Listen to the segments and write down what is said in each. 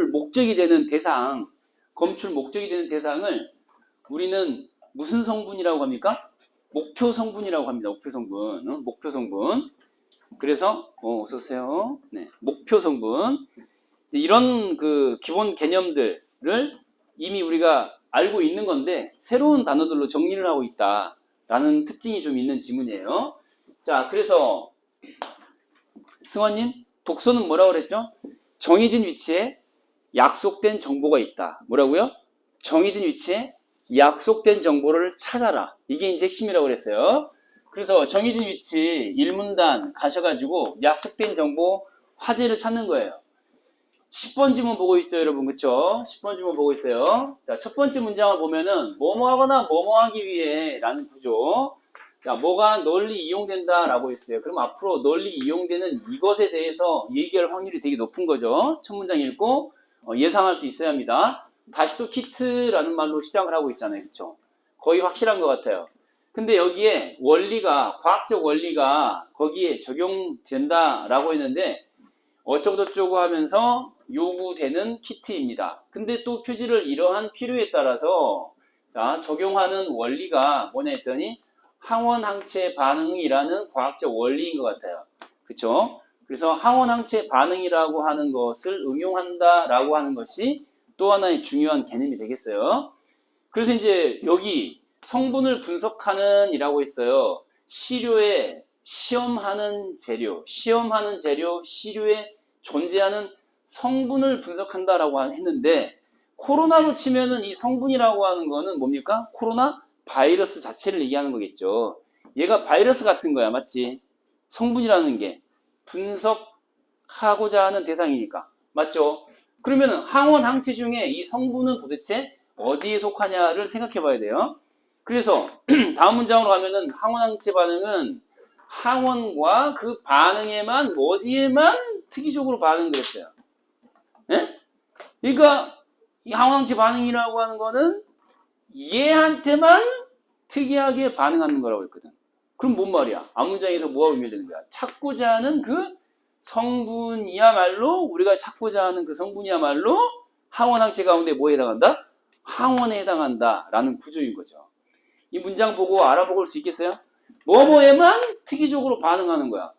목적이 되는 대상을 우리는 무슨 성분이라고 합니까? 목표 성분이라고 합니다. 목표 성분. 목표 성분. 그래서 어서 오세요. 네, 목표 성분. 이런 그 기본 개념들을 이미 우리가 알고 있는 건데 새로운 단어들로 정리를 하고 있다라는 특징이 좀 있는 지문이에요. 자, 그래서 승원님, 독서는 뭐라고 그랬죠? 정해진 위치에 약속된 정보가 있다. 뭐라고요? 정해진 위치에 약속된 정보를 찾아라. 이게 이제 핵심이라고 그랬어요. 그래서 정해진 위치 1문단 가셔가지고 약속된 정보 화제를 찾는 거예요. 10번 지문 보고 있죠, 여러분? 그쵸? 10번 지문 보고 있어요. 자, 첫 번째 문장을 보면은 뭐뭐 하거나 뭐뭐 하기 위해 라는 구조. 자, 뭐가 널리 이용된다 라고 했어요. 그럼 앞으로 널리 이용되는 이것에 대해서 얘기할 확률이 되게 높은 거죠. 첫 문장 읽고 예상할 수 있어야 합니다. 다시 또 키트라는 말로 시작을 하고 있잖아요. 그쵸? 거의 확실한 것 같아요. 근데 여기에 원리가, 과학적 원리가 거기에 적용된다 라고 했는데 어쩌고저쩌고 하면서 요구되는 키트입니다. 근데 또 표지를 이러한 필요에 따라서 자, 적용하는 원리가 뭐냐 했더니 항원항체 반응이라는 과학적 원리인 것 같아요. 그쵸? 그래서 항원항체 반응이라고 하는 것을 응용한다 라고 하는 것이 또 하나의 중요한 개념이 되겠어요. 그래서 이제 여기 성분을 분석하는 이라고 했어요. 시료에 시험하는 재료, 시료에 존재하는 성분을 분석한다라고 했는데 코로나로 치면은 이 성분이라고 하는 거는 뭡니까? 코로나 바이러스 자체를 얘기하는 거겠죠. 얘가 바이러스 같은 거야, 맞지? 성분이라는 게 분석하고자 하는 대상이니까, 맞죠? 그러면은 항원 항체 중에 이 성분은 도대체 어디에 속하냐를 생각해 봐야 돼요. 그래서 다음 문장으로 가면은 항원 항체 반응은 항원과 그 반응에만 어디에만 특이적으로 반응을 했어요. 예? 그러니까 이 항원항체 반응이라고 하는 거는 얘한테만 특이하게 반응하는 거라고 했거든. 그럼 뭔 말이야? 앞문장에서 뭐가 의미되는 거야? 찾고자 하는 그 성분이야말로 우리가 찾고자 하는 그 성분이야말로 항원항체 가운데 뭐에 해당한다? 항원에 해당한다 라는 구조인 거죠. 이 문장 보고 알아볼 수 있겠어요? 뭐뭐에만 특이적으로 반응하는 거야.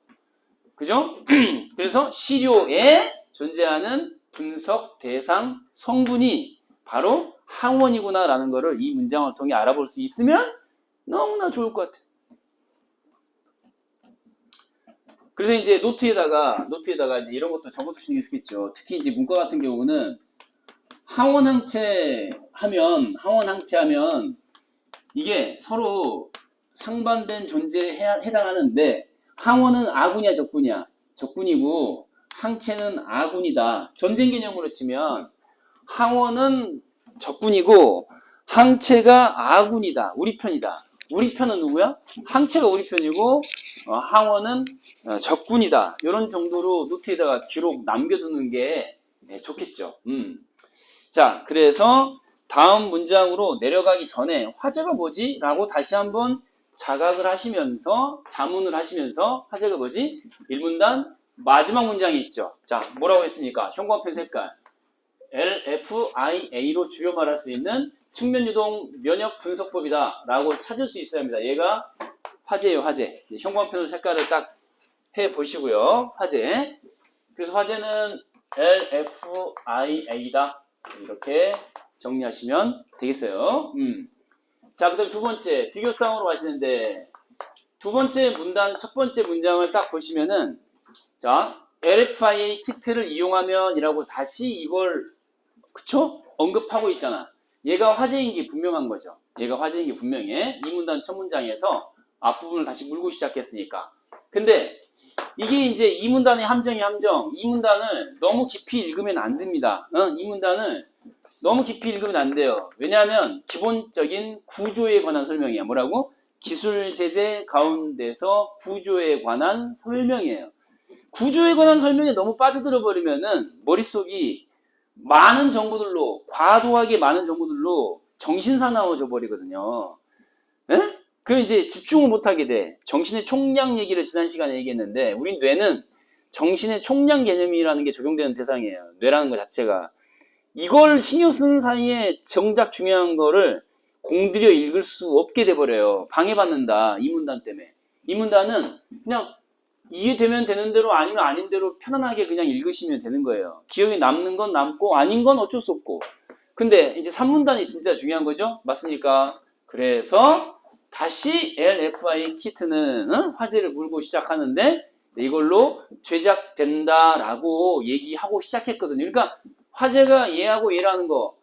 그죠? 그래서 시료에 존재하는 분석 대상 성분이 바로 항원이구나 라는 거를 이 문장을 통해 알아볼 수 있으면 너무나 좋을 것 같아. 그래서 이제 노트에다가 이제 이런 것도 적어두시는 게 좋겠죠. 특히 이제 문과 같은 경우는 항원항체 하면 이게 서로 상반된 존재에 해당하는데 항원은 아군이야, 적군이야? 적군이고 항체는 아군이다. 전쟁 개념으로 치면 항원은 적군이고 항체가 아군이다. 우리 편이다. 우리 편은 누구야? 항체가 우리 편이고 항원은 적군이다. 이런 정도로 노트에다가 기록 남겨두는 게 좋겠죠. 자, 그래서 다음 문장으로 내려가기 전에 화제가 뭐지? 라고 다시 한번 자각을 하시면서 자문을 하시면서 화제가 뭐지? 1문단 마지막 문장이 있죠. 자, 뭐라고 했습니까? 형광펜 색깔 LFIA로 주요 말할 수 있는 측면유동 면역 분석법이다 라고 찾을 수 있어야 합니다. 얘가 화제예요. 화제. 형광펜으로 색깔을 딱 해보시고요. 화제. 그래서 화제는 LFIA다 이렇게 정리하시면 되겠어요. 자, 그 다음 두 번째 비교쌍으로 가시는데 두 번째 문단 첫 번째 문장을 딱 보시면은 자, LFIA 키트를 이용하면 이라고 다시 이걸 그쵸? 언급하고 있잖아. 얘가 화제인 게 분명한 거죠. 얘가 화제인 게 분명해. 이 문단 첫 문장에서 앞부분을 다시 물고 시작했으니까. 근데 이게 이제 이 문단의 함정이 함정. 이 문단을 너무 깊이 읽으면 안 됩니다. 이 문단을 너무 깊이 읽으면 안 돼요. 왜냐하면 기본적인 구조에 관한 설명이야. 뭐라고? 기술 제재 가운데서 구조에 관한 설명이에요. 구조에 관한 설명에 너무 빠져들어 버리면은 머릿속이 많은 정보들로 과도하게 많은 정보들로 정신사나워져 버리거든요. 에? 그 이제 집중을 못하게 돼. 정신의 총량 얘기를 지난 시간에 얘기했는데 우리 뇌는 정신의 총량 개념이라는 게 적용되는 대상이에요. 뇌라는 것 자체가. 이걸 신경 쓰는 사이에 정작 중요한 거를 공들여 읽을 수 없게 돼버려요. 방해받는다. 이 문단 때문에. 이 문단은 그냥 이해되면 되는 대로 아니면 아닌 대로 편안하게 그냥 읽으시면 되는 거예요. 기억에 남는 건 남고 아닌 건 어쩔 수 없고. 근데 이제 3문단이 진짜 중요한 거죠? 맞습니까? 그래서 다시 LFI 키트는 화제를 물고 시작하는데 이걸로 제작된다라고 얘기하고 시작했거든요. 그러니까 화제가 얘하고 얘라는 거.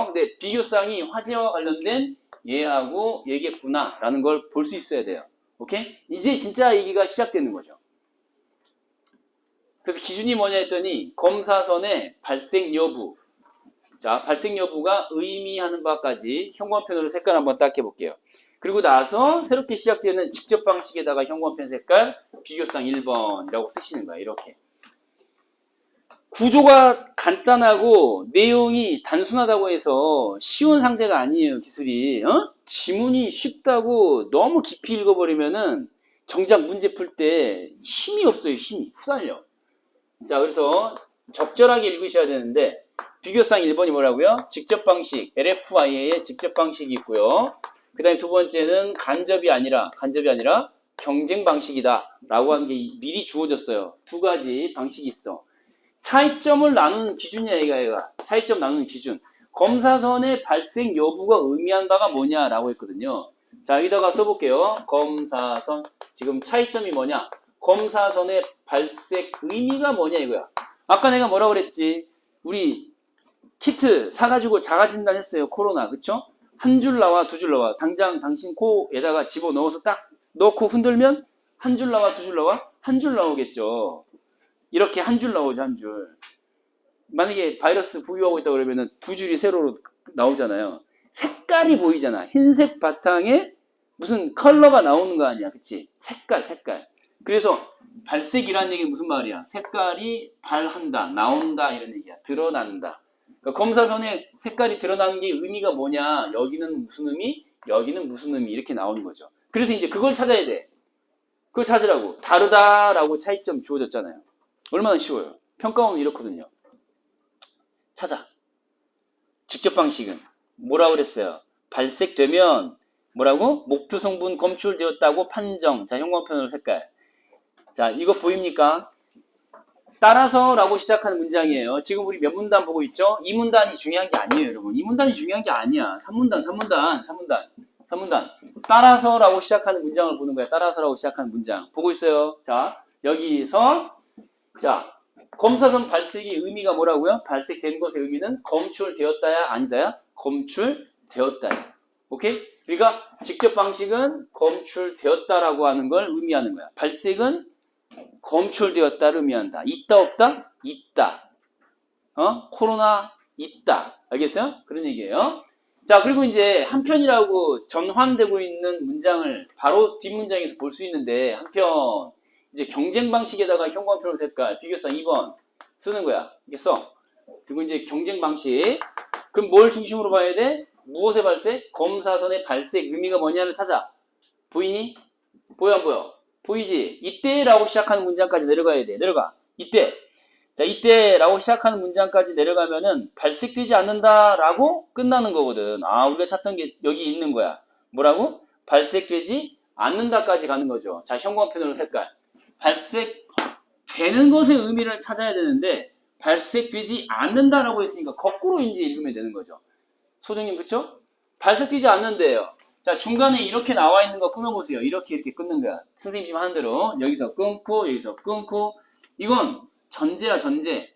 근데 비교쌍이 화제와 관련된 얘하고 얘겠구나라는 걸 볼 수 있어야 돼요. 오케이? 이제 진짜 얘기가 시작되는 거죠. 그래서 기준이 뭐냐 했더니 검사선의 발생 여부. 자, 발생 여부가 의미하는 바까지 현관편으로 색깔 한번 딱 해볼게요. 그리고 나서 새롭게 시작되는 직접 방식에다가 현관편 색깔 비교쌍 1번이라고 쓰시는 거예요. 이렇게. 구조가 간단하고 내용이 단순하다고 해서 쉬운 상태가 아니에요. 기술이. 지문이 쉽다고 너무 깊이 읽어버리면은 정작 문제 풀 때 힘이 없어요. 힘이 후달려. 자, 그래서 적절하게 읽으셔야 되는데 비교쌍 1번이 뭐라고요? 직접 방식, LFI의 직접 방식이 있고요. 그 다음에 두 번째는 간접이 아니라 경쟁 방식이다 라고 하는 게 미리 주어졌어요. 두 가지 방식이 있어. 차이점을 나누는 기준이야, 얘가. 차이점 나누는 기준. 검사선의 발생 여부가 의미한 바가 뭐냐라고 했거든요. 자, 여기다가 써볼게요. 검사선. 지금 차이점이 뭐냐? 검사선의 발생 의미가 뭐냐, 이거야. 아까 내가 뭐라고 그랬지? 우리 키트 사가지고 자가진단 했어요. 코로나. 그쵸? 한 줄 나와, 두 줄 나와. 당장 당신 코에다가 집어넣어서 딱 넣고 흔들면 한 줄 나와, 두 줄 나와? 한 줄 나오겠죠. 이렇게 한 줄 나오죠, 한 줄. 만약에 바이러스 부유하고 있다 그러면은 두 줄이 세로로 나오잖아요. 색깔이 보이잖아. 흰색 바탕에 무슨 컬러가 나오는 거 아니야. 그치? 색깔. 그래서 발색이라는 얘기는 무슨 말이야? 색깔이 발한다, 나온다 이런 얘기야. 드러난다. 그러니까 검사선에 색깔이 드러나는 게 의미가 뭐냐? 여기는 무슨 의미? 여기는 무슨 의미? 이렇게 나오는 거죠. 그래서 이제 그걸 찾아야 돼. 그걸 찾으라고. 다르다라고 차이점 주어졌잖아요. 얼마나 쉬워요. 평가원은 이렇거든요. 찾아. 직접 방식은 뭐라고 그랬어요? 발색되면 뭐라고? 목표 성분 검출되었다고 판정. 자, 형광펜으로 색깔. 자, 이거 보입니까? 따라서라고 시작하는 문장이에요. 지금 우리 몇 문단 보고 있죠? 이 문단이 중요한 게 아니에요, 여러분. 이 문단이 중요한 게 아니야. 3문단. 따라서라고 시작하는 문장을 보는 거야. 따라서라고 시작하는 문장. 보고 있어요. 자, 여기서 자, 검사선 발색의 의미가 뭐라고요? 발색된 것의 의미는 검출되었다야 아니다야? 검출되었다야. 오케이? 그러니까 직접 방식은 검출되었다라고 하는 걸 의미하는 거야. 발색은 검출되었다를 의미한다. 있다 없다? 있다. 코로나 있다. 알겠어요? 그런 얘기예요. 자, 그리고 이제 한편이라고 전환되고 있는 문장을 바로 뒷문장에서 볼 수 있는데 한편 이제 경쟁 방식에다가 현관표 색깔 비교쌍 2번 쓰는 거야. 알겠어? 그리고 이제 경쟁 방식. 그럼 뭘 중심으로 봐야 돼? 무엇의 발색? 검사선의 발색 의미가 뭐냐를 찾아. 보이니? 보여 안 보여? 보이지? 이때라고 시작하는 문장까지 내려가야 돼. 내려가. 이때. 자, 이때라고 시작하는 문장까지 내려가면은 발색되지 않는다라고 끝나는 거거든. 아, 우리가 찾던 게 여기 있는 거야. 뭐라고? 발색되지 않는다까지 가는 거죠. 자, 형광펜으로 색깔. 발색되는 것의 의미를 찾아야 되는데 발색되지 않는다라고 했으니까 거꾸로 이제 읽으면 되는 거죠. 소장님, 그쵸? 발색되지 않는데요. 자, 중간에 이렇게 나와 있는 거 끊어보세요. 이렇게 끊는 거야. 선생님 지금 하는 대로 여기서 끊고 여기서 끊고. 이건 전제야, 전제.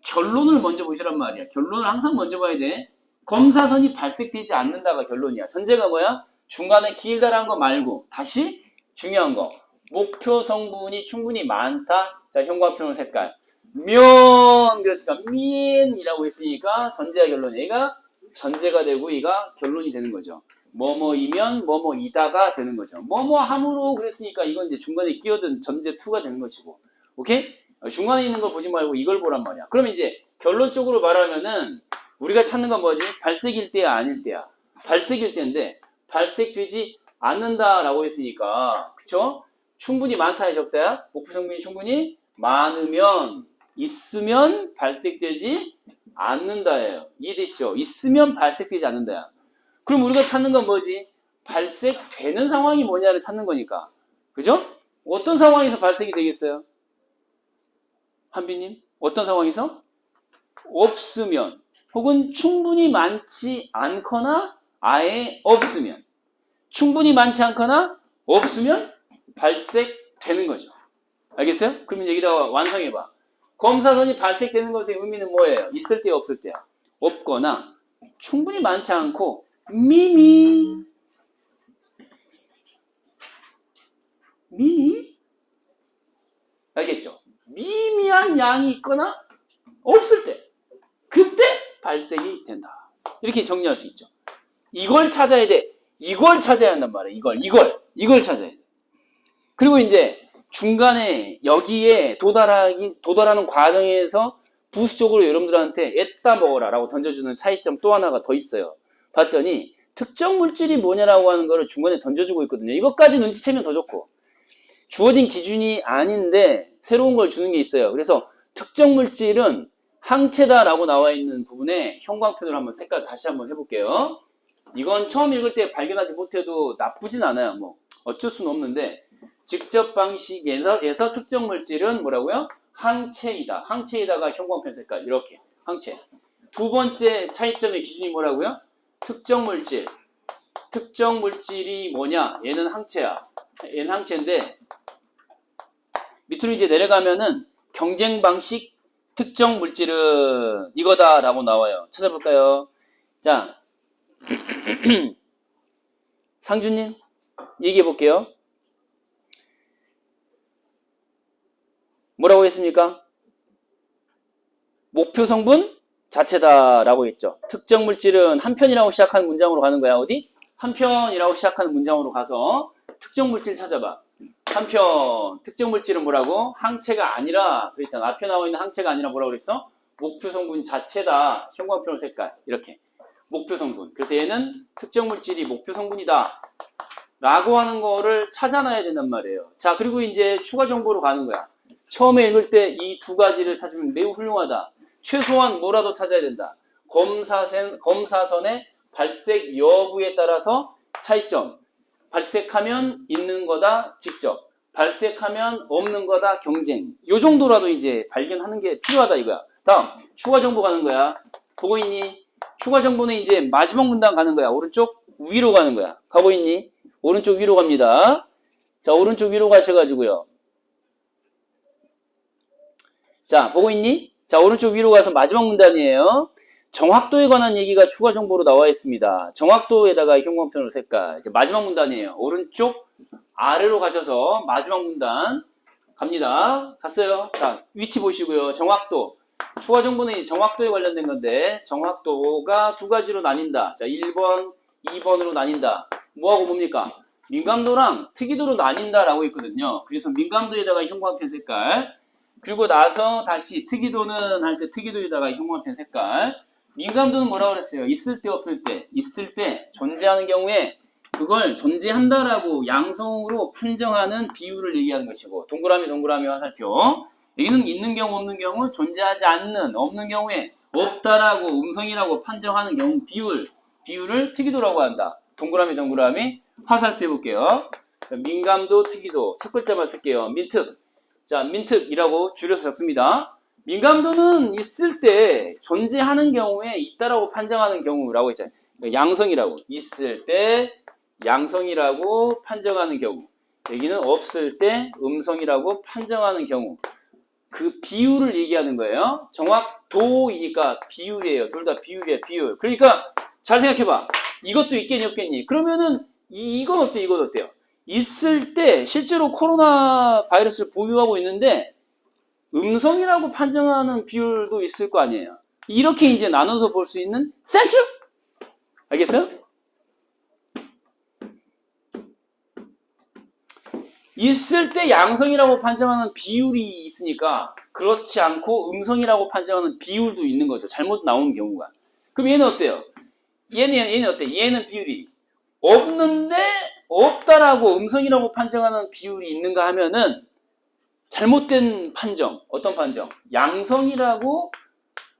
결론을 먼저 보시란 말이야. 결론을 항상 먼저 봐야 돼. 검사선이 발색되지 않는다가 결론이야. 전제가 뭐야? 중간에 길다란 거 말고 다시 중요한 거. 목표 성분이 충분히 많다. 자, 형광펜으로 색깔. 그랬으니까 면이라고 했으니까 전제와 결론. 얘가 전제가 되고 얘가 결론이 되는 거죠. 뭐뭐이면 뭐뭐이다가 되는 거죠. 뭐뭐함으로 그랬으니까 이건 이제 중간에 끼어든 전제 2가 되는 것이고. 오케이? 중간에 있는 걸 보지 말고 이걸 보란 말이야. 그럼 이제 결론적으로 말하면은 우리가 찾는 건 뭐지? 발색일 때야 아닐 때야? 발색일 때인데 발색되지 않는다라고 했으니까 그쵸? 충분히 많다야 적다야? 목표 성분이 충분히 많으면 있으면 발색되지 않는다예요. 이해되시죠? 있으면 발색되지 않는다야. 그럼 우리가 찾는 건 뭐지? 발색되는 상황이 뭐냐를 찾는 거니까. 그죠? 어떤 상황에서 발색이 되겠어요? 한비님? 어떤 상황에서? 없으면 혹은 충분히 많지 않거나 아예 없으면. 충분히 많지 않거나 없으면 발색되는 거죠. 알겠어요? 그러면 여기다가 완성해봐. 검사선이 발색되는 것의 의미는 뭐예요? 있을 때 없을 때야. 없거나 충분히 많지 않고 미미 알겠죠? 미미한 양이 있거나 없을 때 그때 발색이 된다. 이렇게 정리할 수 있죠. 이걸 찾아야 돼. 이걸 찾아야 한단 말이에요. 이걸 찾아야 돼. 그리고 이제 중간에 여기에 도달하는 과정에서 부수적으로 여러분들한테 애따 먹어라 라고 던져주는 차이점 또 하나가 더 있어요. 봤더니 특정 물질이 뭐냐라고 하는 거를 중간에 던져주고 있거든요. 이것까지 눈치채면 더 좋고 주어진 기준이 아닌데 새로운 걸 주는 게 있어요. 그래서 특정 물질은 항체다라고 나와 있는 부분에 형광펜으로 한번 색깔 다시 한번 해볼게요. 이건 처음 읽을 때 발견하지 못해도 나쁘진 않아요. 뭐 어쩔 수는 없는데 직접 방식에서 특정 물질은 뭐라고요? 항체이다. 항체에다가 형광펜 색깔 이렇게 항체. 두 번째 차이점의 기준이 뭐라고요? 특정 물질이 뭐냐? 얘는 항체야. 얘는 항체인데 밑으로 이제 내려가면은 경쟁 방식 특정 물질은 이거다라고 나와요. 찾아볼까요? 자, 상준님 얘기해 볼게요. 뭐라고 했습니까? 목표 성분 자체다라고 했죠. 특정 물질은 한 편이라고 시작하는 문장으로 가는 거야. 어디? 한 편이라고 시작하는 문장으로 가서 특정 물질 찾아봐. 한 편. 특정 물질은 뭐라고? 항체가 아니라 그랬잖아. 앞에 나와 있는 항체가 아니라 뭐라고 그랬어? 목표 성분 자체다. 형광펜 색깔. 이렇게. 목표 성분. 그래서 얘는 특정 물질이 목표 성분이다. 라고 하는 거를 찾아놔야 된단 말이에요. 자, 그리고 이제 추가 정보로 가는 거야. 처음에 읽을 때 이 두 가지를 찾으면 매우 훌륭하다. 최소한 뭐라도 찾아야 된다. 검사선의 발색 여부에 따라서 차이점. 발색하면 있는 거다 직접. 발색하면 없는 거다 경쟁. 요 정도라도 이제 발견하는 게 필요하다 이거야. 다음 추가 정보 가는 거야. 보고 있니? 추가 정보는 이제 마지막 문단 가는 거야. 오른쪽 위로 가는 거야. 가고 있니? 오른쪽 위로 갑니다. 자, 오른쪽 위로 가셔가지고요. 자, 보고 있니? 자, 오른쪽 위로 가서 마지막 문단이에요. 정확도에 관한 얘기가 추가 정보로 나와 있습니다. 정확도에다가 형광펜으로 색깔. 이제 마지막 문단이에요. 오른쪽 아래로 가셔서 마지막 문단 갑니다. 갔어요. 자, 위치 보시고요. 정확도. 추가 정보는 정확도에 관련된 건데 정확도가 두 가지로 나뉜다. 자, 1번, 2번으로 나뉜다. 뭐하고 뭡니까? 민감도랑 특이도로 나뉜다라고 있거든요. 그래서 민감도에다가 형광펜 색깔. 그리고 나서 다시 특이도는 할 때 특이도에다가 형광펜 색깔. 민감도는 뭐라고 그랬어요? 있을 때 없을 때. 있을 때 존재하는 경우에 그걸 존재한다라고 양성으로 판정하는 비율을 얘기하는 것이고 동그라미 화살표. 여기는 있는 경우 없는 경우 존재하지 않는 없는 경우에 없다라고 음성이라고 판정하는 경우 비율을 특이도라고 한다. 동그라미 화살표 해볼게요. 민감도 특이도 첫 글자만 쓸게요. 민특. 자, 민특이라고 줄여서 적습니다. 민감도는 있을 때 존재하는 경우에 있다라고 판정하는 경우라고 했잖아요. 양성이라고. 있을 때 양성이라고 판정하는 경우. 여기는 없을 때 음성이라고 판정하는 경우. 그 비율을 얘기하는 거예요. 정확도이니까 비율이에요. 둘 다 비율이에요. 비율. 그러니까 잘 생각해봐. 이것도 있겠니 없겠니? 그러면은 이건 어때요? 이건 어때요? 있을 때 실제로 코로나 바이러스를 보유하고 있는데 음성이라고 판정하는 비율도 있을 거 아니에요. 이렇게 이제 나눠서 볼 수 있는 센스! 알겠어요? 있을 때 양성이라고 판정하는 비율이 있으니까 그렇지 않고 음성이라고 판정하는 비율도 있는 거죠. 잘못 나오는 경우가. 그럼 얘는 어때요? 얘는 어때? 얘는 비율이 없는데 없다라고 음성이라고 판정하는 비율이 있는가 하면은 잘못된 판정. 어떤 판정? 양성이라고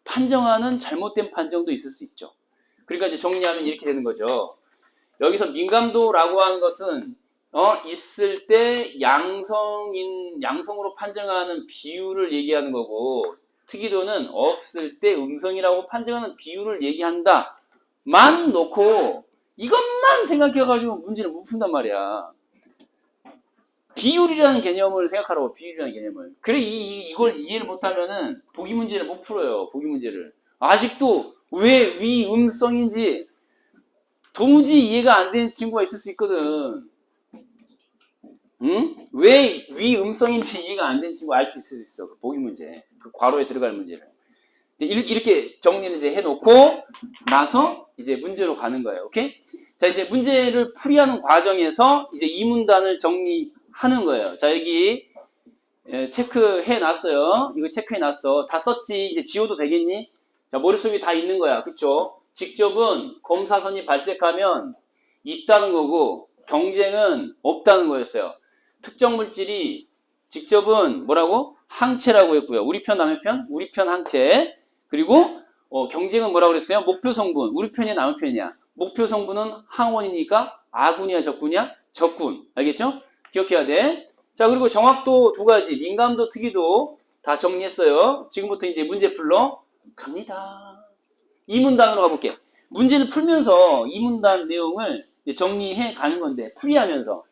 판정하는 잘못된 판정도 있을 수 있죠. 그러니까 이제 정리하면 이렇게 되는 거죠. 여기서 민감도라고 하는 것은 있을 때 양성으로 판정하는 비율을 얘기하는 거고, 특이도는 없을 때 음성이라고 판정하는 비율을 얘기한다. 만 놓고 이것만 생각해가지고 문제를 못 푼단 말이야. 비율이라는 개념을 생각하라고, 비율이라는 개념을. 그래, 이걸 이해를 못하면은 보기 문제를 못 풀어요, 보기 문제를. 아직도 왜 위음성인지 도무지 이해가 안 되는 친구가 있을 수 있거든. 응? 왜 위음성인지 이해가 안 되는 친구가 아직도 있을 수 있어, 그 보기 문제. 그 괄호에 들어갈 문제를. 이렇게 정리를 이제 해놓고 나서 이제 문제로 가는 거예요. 오케이? 자, 이제 문제를 풀이하는 과정에서 이제 이 문단을 정리하는 거예요. 자, 여기 체크해 놨어요. 이거 체크해 놨어. 다 썼지. 이제 지워도 되겠니? 자, 머릿속에 다 있는 거야. 그쵸? 직접은 검사선이 발색하면 있다는 거고, 경쟁은 없다는 거였어요. 특정 물질이 직접은 뭐라고? 항체라고 했고요. 우리 편, 남의 편? 우리 편 항체. 그리고 경쟁은 뭐라고 그랬어요? 목표 성분. 우리 편이야, 남의 편이야? 목표 성분은 항원이니까 아군이야, 적군이야? 적군. 알겠죠? 기억해야 돼. 자, 그리고 정확도 두 가지. 민감도, 특이도 다 정리했어요. 지금부터 이제 문제 풀러 갑니다. 이 문단으로 가볼게요. 문제를 풀면서 이 문단 내용을 정리해 가는 건데, 풀면서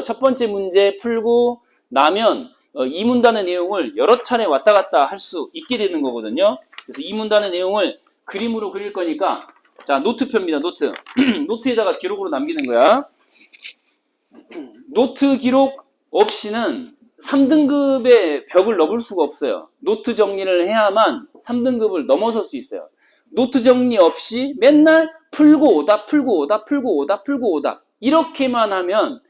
첫 번째 문제 풀고 나면 이 문단의 내용을 여러 차례 왔다 갔다 할 수 있게 되는 거거든요. 그래서 이 문단의 내용을 그림으로 그릴 거니까, 자, 노트표입니다. 노트. 노트에다가 기록으로 남기는 거야. 노트 기록 없이는 3등급의 벽을 넘을 수가 없어요. 노트 정리를 해야만 3등급을 넘어설 수 있어요. 노트 정리 없이 맨날 풀고 오다 이렇게만 하면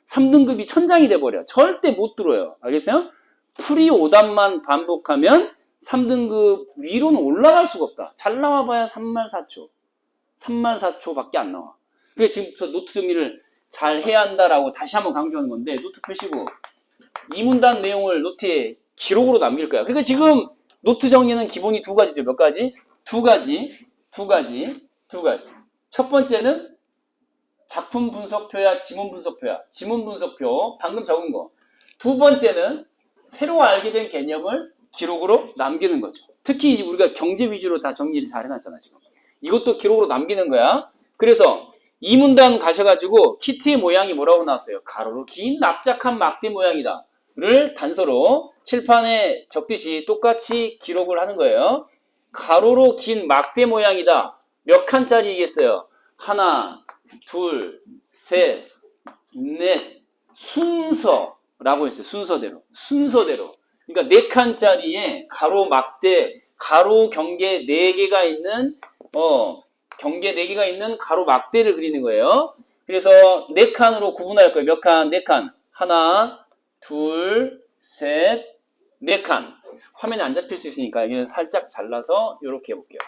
3등급이 천장이 돼버려. 절대 못 들어요. 알겠어요? 풀이 오답만 반복하면 3등급 위로는 올라갈 수가 없다. 잘 나와봐야 3만4초 밖에 안 나와. 그래서 지금부터 노트 정리를 잘 해야 한다라고 다시 한번 강조하는 건데, 노트 펴시고 이 문단 내용을 노트에 기록으로 남길 거야. 그러니까 지금 노트 정리는 기본이 두 가지죠. 몇 가지? 두 가지. 첫 번째는 작품 분석표야, 지문 분석표야. 지문 분석표, 방금 적은 거. 두 번째는 새로 알게 된 개념을 기록으로 남기는 거죠. 특히 우리가 경제 위주로 다 정리를 잘 해놨잖아, 지금. 이것도 기록으로 남기는 거야. 그래서 이 문단 가셔가지고 키트의 모양이 뭐라고 나왔어요? 가로로 긴 납작한 막대 모양이다. 를 단서로 칠판에 적듯이 똑같이 기록을 하는 거예요. 가로로 긴 막대 모양이다. 몇 칸짜리이겠어요? 하나, 둘, 셋, 넷. 순서라고 했어요. 순서대로. 그러니까 4칸짜리에 가로 막대, 가로 경계 4개가 있는 경계 4개가 있는 가로 막대를 그리는 거예요. 그래서 4칸으로 구분할 거예요. 몇 칸? 4칸. 하나, 둘, 셋, 4칸. 화면에 안 잡힐 수 있으니까 여기는 살짝 잘라서 이렇게 해볼게요.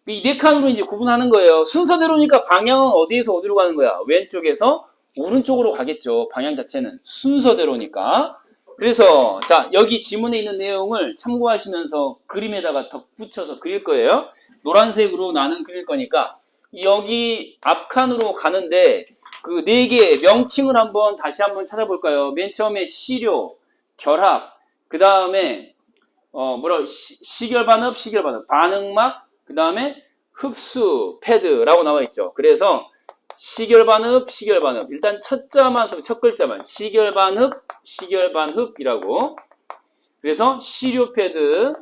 이 4칸으로 이제 구분하는 거예요. 순서대로니까 방향은 어디에서 어디로 가는 거야? 왼쪽에서 오른쪽으로 가겠죠. 방향 자체는 순서대로니까. 그래서 자, 여기 지문에 있는 내용을 참고하시면서 그림에다가 덧붙여서 그릴 거예요. 노란색으로 나는 그릴 거니까 여기 앞칸으로 가는데 그 4개의 명칭을 다시 한번 찾아볼까요? 맨 처음에 시료, 결합, 그 다음에 시결반흡, 반응막, 그 다음에 흡수, 패드라고 나와 있죠. 그래서 시결반흡. 일단 첫 글자만 시결반흡이라고. 그래서 시료 패드,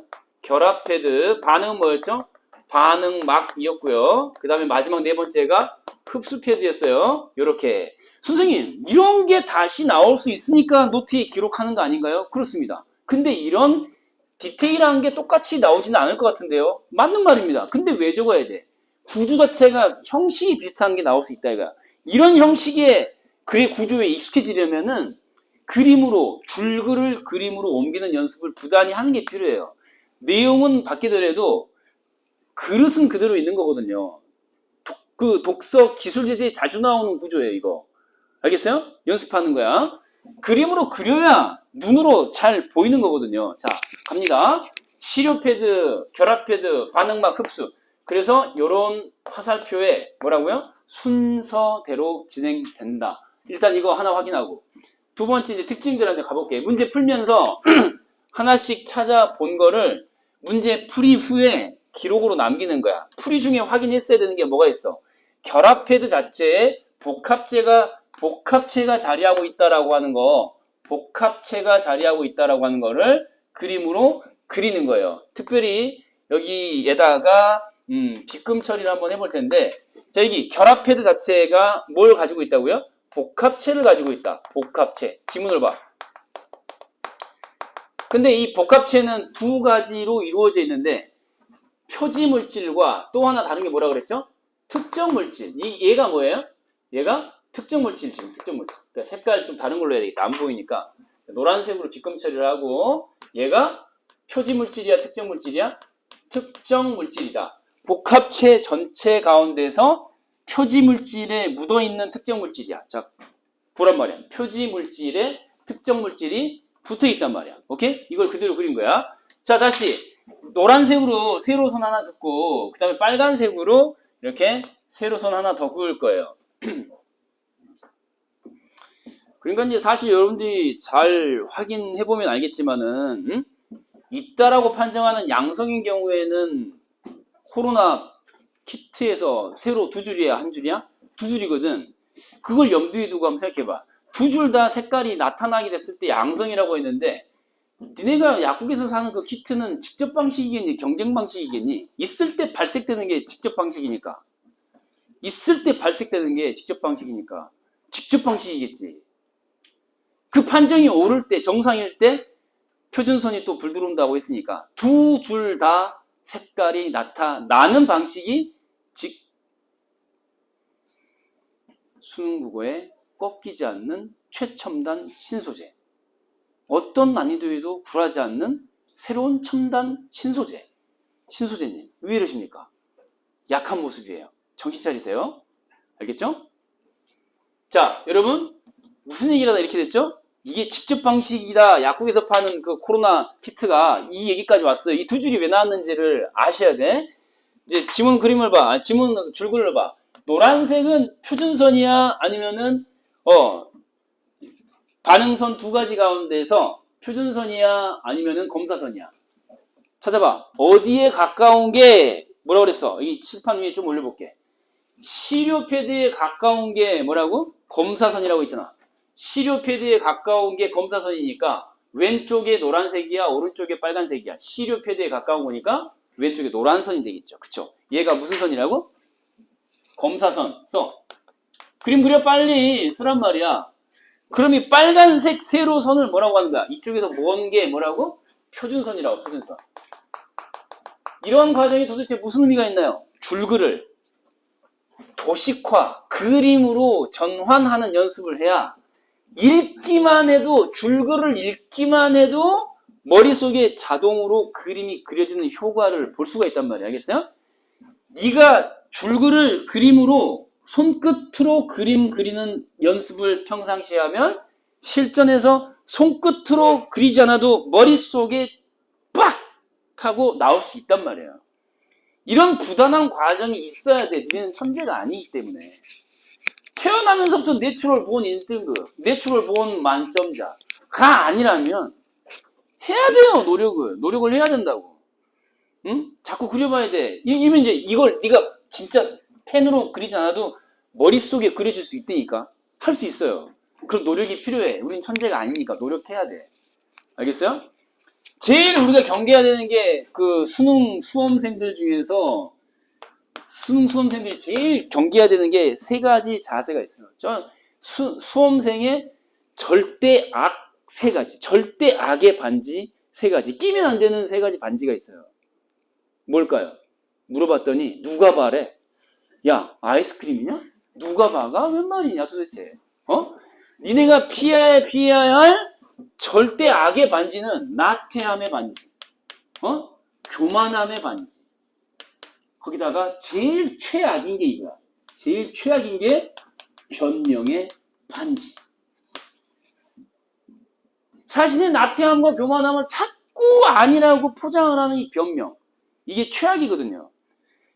결합 패드, 반응 뭐였죠? 반응막이었고요. 그 다음에 마지막 4번째가 흡수 패드였어요. 요렇게. 선생님, 이런 게 다시 나올 수 있으니까 노트에 기록하는 거 아닌가요? 그렇습니다. 근데 이런 디테일한 게 똑같이 나오지는 않을 것 같은데요. 맞는 말입니다. 근데 왜 적어야 돼? 구조 자체가 형식이 비슷한 게 나올 수 있다 이거야. 이런 형식의 글의 구조에 익숙해지려면은 줄글을 그림으로 옮기는 연습을 부단히 하는 게 필요해요. 내용은 바뀌더라도 그릇은 그대로 있는 거거든요. 그 독서 기술 제재에 자주 나오는 구조예요, 이거. 알겠어요? 연습하는 거야. 그림으로 그려야 눈으로 잘 보이는 거거든요. 자, 갑니다. 시료 패드, 결합 패드, 반응막 흡수. 그래서 이런 화살표에 뭐라고요? 순서대로 진행된다. 일단 이거 하나 확인하고. 두 번째 이제 특징들한테 가볼게요. 문제 풀면서 하나씩 찾아본 거를 문제 풀이 후에 기록으로 남기는 거야. 풀이 중에 확인했어야 되는 게 뭐가 있어? 결합 패드 자체에 복합체가 자리하고 있다라고 하는 거, 복합체가 자리하고 있다라고 하는 거를 그림으로 그리는 거예요. 특별히 여기에다가 빗금 처리를 한번 해볼 텐데, 자, 여기 결합 패드 자체가 뭘 가지고 있다고요? 복합체를 가지고 있다. 복합체. 지문을 봐. 근데 이 복합체는 두 가지로 이루어져 있는데, 표지 물질과 또 하나 다른 게 뭐라 그랬죠? 특정 물질. 얘가 뭐예요? 얘가 특정 물질, 지금 특정 물질. 그러니까 색깔 좀 다른 걸로 해야 되겠다. 안 보이니까. 노란색으로 빗금 처리를 하고, 얘가 표지 물질이야, 특정 물질이야? 특정 물질이다. 복합체 전체 가운데서 표지 물질에 묻어있는 특정 물질이야. 자, 보란 말이야. 표지 물질에 특정 물질이 붙어 있단 말이야. 오케이? 이걸 그대로 그린 거야. 자, 다시 노란색으로 세로선 하나 긋고 그 다음에 빨간색으로 이렇게 세로선 하나 더 그을 거예요. 그러니까 이제 사실 여러분들이 잘 확인해보면 알겠지만은 있다라고 판정하는 양성인 경우에는 코로나 키트에서 세로 두 줄이야, 한 줄이야? 두 줄이거든. 그걸 염두에 두고 한번 생각해봐. 두 줄 다 색깔이 나타나게 됐을 때 양성이라고 했는데, 니네가 약국에서 사는 그 키트는 직접 방식이겠니? 경쟁 방식이겠니? 있을 때 발색되는 게 직접 방식이니까. 있을 때 발색되는 게 직접 방식이니까. 직접 방식이겠지. 그 판정이 오를 때, 정상일 때, 표준선이 또 불 들어온다고 했으니까, 두 줄 다 색깔이 나타나는 방식이 수능 국어에 꺾이지 않는 최첨단 신소재. 어떤 난이도에도 굴하지 않는 새로운 첨단 신소재. 신소재님, 왜 이러십니까? 약한 모습이에요. 정신 차리세요. 알겠죠? 자, 여러분, 무슨 얘기를 하다 이렇게 됐죠? 이게 직접 방식이다. 약국에서 파는 그 코로나 키트가 이 얘기까지 왔어요. 이 두 줄이 왜 나왔는지를 아셔야 돼. 이제 지문 그림을 봐. 지문 줄글을 봐. 노란색은 표준선이야? 아니면은, 반응선 두 가지 가운데서 표준선이야? 아니면은 검사선이야? 찾아봐. 어디에 가까운 게, 뭐라고 그랬어? 이 칠판 위에 좀 올려볼게. 시료 패드에 가까운 게 뭐라고? 검사선이라고 있잖아. 시료 패드에 가까운 게 검사선이니까 왼쪽에 노란색이야, 오른쪽에 빨간색이야. 시료 패드에 가까운 거니까 왼쪽에 노란선이 되겠죠. 그쵸? 얘가 무슨 선이라고? 검사선. 써. 그림 그려 빨리 쓰란 말이야. 그럼 이 빨간색 세로선을 뭐라고 하는 거야? 이쪽에서 먼 게 뭐라고? 표준선이라고, 표준선. 이러한 과정이 도대체 무슨 의미가 있나요? 줄글을 도식화, 그림으로 전환하는 연습을 해야 읽기만 해도, 줄글을 읽기만 해도 머릿속에 자동으로 그림이 그려지는 효과를 볼 수가 있단 말이야. 알겠어요? 네가 줄글을 그림으로 손끝으로 그림 그리는 연습을 평상시에 하면 실전에서 손끝으로 그리지 않아도 머릿속에 빡! 하고 나올 수 있단 말이에요. 이런 부단한 과정이 있어야 돼. 우리는 천재가 아니기 때문에. 태어나면서부터 내추럴 본 1등급, 내추럴 본 만점자가 아니라면 해야 돼요. 노력을 해야 된다고. 응? 자꾸 그려봐야 돼. 이면 이제 이걸 네가 진짜 펜으로 그리지 않아도 머릿속에 그려질 수 있다니까. 할 수 있어요. 그런 노력이 필요해. 우린 천재가 아니니까 노력해야 돼. 알겠어요? 제일 우리가 경계해야 되는 게 그 수능 수험생들 중에서 수험생들이 제일 경계해야 되는 게 세 가지 자세가 있어요. 수험생의 절대악 세 가지, 절대악의 반지 세 가지, 끼면 안 되는 세 가지 반지가 있어요. 뭘까요? 물어봤더니 누가 봐래? 야, 아이스크림이냐? 누가 봐가? 웬 말이냐 도대체? 니네가 피해야 할 절대악의 반지는 나태함의 반지, 교만함의 반지. 거기다가 제일 최악인 게 이거야. 제일 최악인 게 변명의 반지. 자신의 나태함과 교만함을 자꾸 아니라고 포장을 하는 이 변명. 이게 최악이거든요.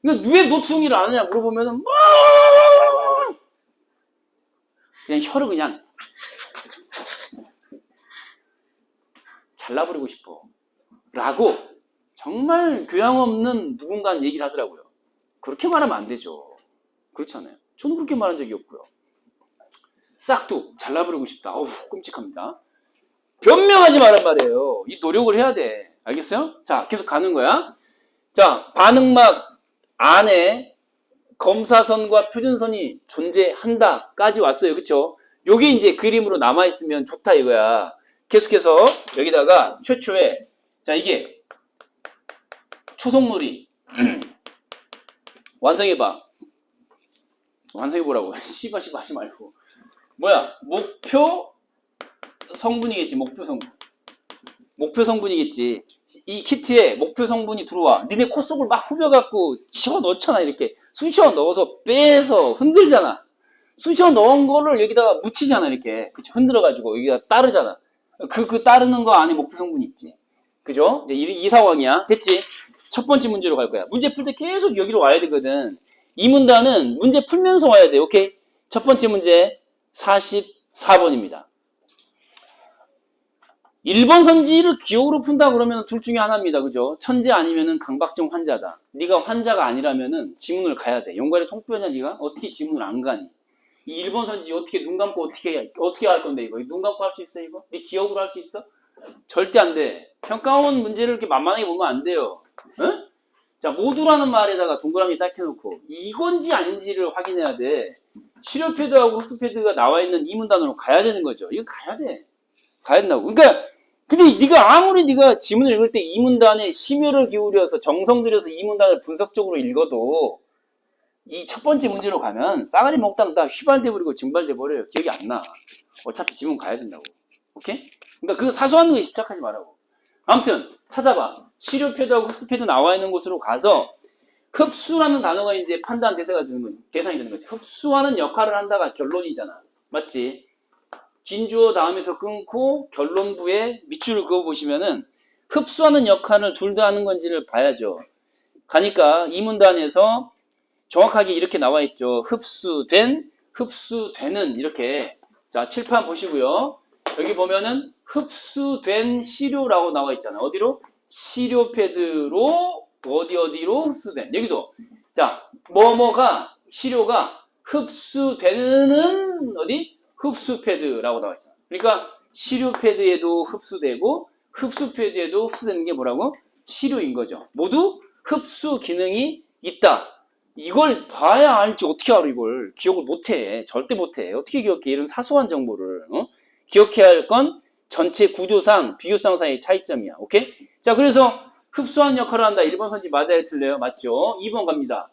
그러니까 왜 노트송이를 안 하냐 물어보면은 그냥 혀를 그냥 잘라버리고 싶어. 라고 정말 교양 없는 누군가는 얘기를 하더라고요. 그렇게 말하면 안 되죠. 그렇잖아요. 저는 그렇게 말한 적이 없고요. 싹둑 잘라버리고 싶다. 어우, 끔찍합니다. 변명하지 말란 말이에요. 이 노력을 해야 돼. 알겠어요? 자, 계속 가는 거야. 자, 반응막 안에 검사선과 표준선이 존재한다까지 왔어요. 그쵸? 요게 이제 그림으로 남아있으면 좋다 이거야. 계속해서 여기다가 최초에 자, 이게 초성놀이 완성해봐. 완성해보라고. 씨바 하지 말고. 뭐야? 목표 성분이겠지. 목표 성분. 목표 성분이겠지. 이 키트에 목표 성분이 들어와. 니네 코 속을 막 후벼갖고 치워 넣잖아. 이렇게 쑤셔 넣어서 빼서 흔들잖아. 쑤셔 넣은 거를 여기다가 묻히잖아. 이렇게. 그치? 흔들어가지고 여기다 따르잖아. 그 따르는 거 안에 목표 성분이 있지. 그죠? 이 상황이야. 됐지? 첫 번째 문제로 갈 거야. 문제 풀 때 계속 여기로 와야 되거든. 이 문단은 문제 풀면서 와야 돼. 오케이? 첫 번째 문제 44번입니다. 1번 선지를 기억으로 푼다 그러면 둘 중에 하나입니다. 그죠? 천재 아니면은 강박증 환자다. 네가 환자가 아니라면은 지문을 가야 돼. 연관의 통뼈냐 네가? 어떻게 지문을 안 가니? 이 1번 선지 어떻게 눈 감고 어떻게 할 건데 이거? 눈 감고 할 수 있어 이거? 네 기억으로 할 수 있어? 절대 안 돼. 평가원 문제를 이렇게 만만하게 보면 안 돼요. 응? 자, 모두라는 말에다가 동그라미 딱 해놓고 이건지 아닌지를 확인해야 돼. 시료패드하고 흡수패드가 나와 있는 이 문단으로 가야 되는 거죠. 이거 가야 돼. 가야 된다고. 그러니까 근데 네가 아무리 네가 지문을 읽을 때 이 문단에 심혈을 기울여서 정성 들여서 이 문단을 분석적으로 읽어도 이 첫 번째 문제로 가면 싸가리 몽땅 다 휘발돼 버리고 증발돼 버려요. 기억이 안 나. 어차피 지문 가야 된다고. 오케이? 그러니까 그 사소한 거에 집착하지 말라고. 아무튼 찾아봐. 시료패드하고 흡수패드 나와 있는 곳으로 가서 흡수라는 단어가 이제 판단 대상이 되는 거지. 흡수하는 역할을 한다가 결론이잖아. 맞지? 진주어 다음에서 끊고 결론부에 밑줄을 그어보시면은 흡수하는 역할을 둘 다 하는 건지를 봐야죠. 가니까 이 문단에서 정확하게 이렇게 나와 있죠. 흡수되는 이렇게. 자, 칠판 보시고요. 여기 보면은 흡수된 시료라고 나와 있잖아. 어디로? 시료패드로 어디로 흡수된. 여기도. 자, 뭐뭐가 시료가 흡수되는 어디? 흡수패드라고 나와 있잖아. 그러니까 시료패드에도 흡수되고 흡수패드에도 흡수되는 게 뭐라고? 시료인 거죠. 모두 흡수 기능이 있다. 이걸 봐야 알지. 어떻게 알아 이걸. 기억을 못해. 절대 못해. 어떻게 기억해. 이런 사소한 정보를. 기억해야 할 건 전체 구조상 비교상 사이의 차이점이야. 오케이? 자, 그래서 흡수하는 역할을 한다. 1번 선지 맞아요? 틀려요? 맞죠? 2번 갑니다.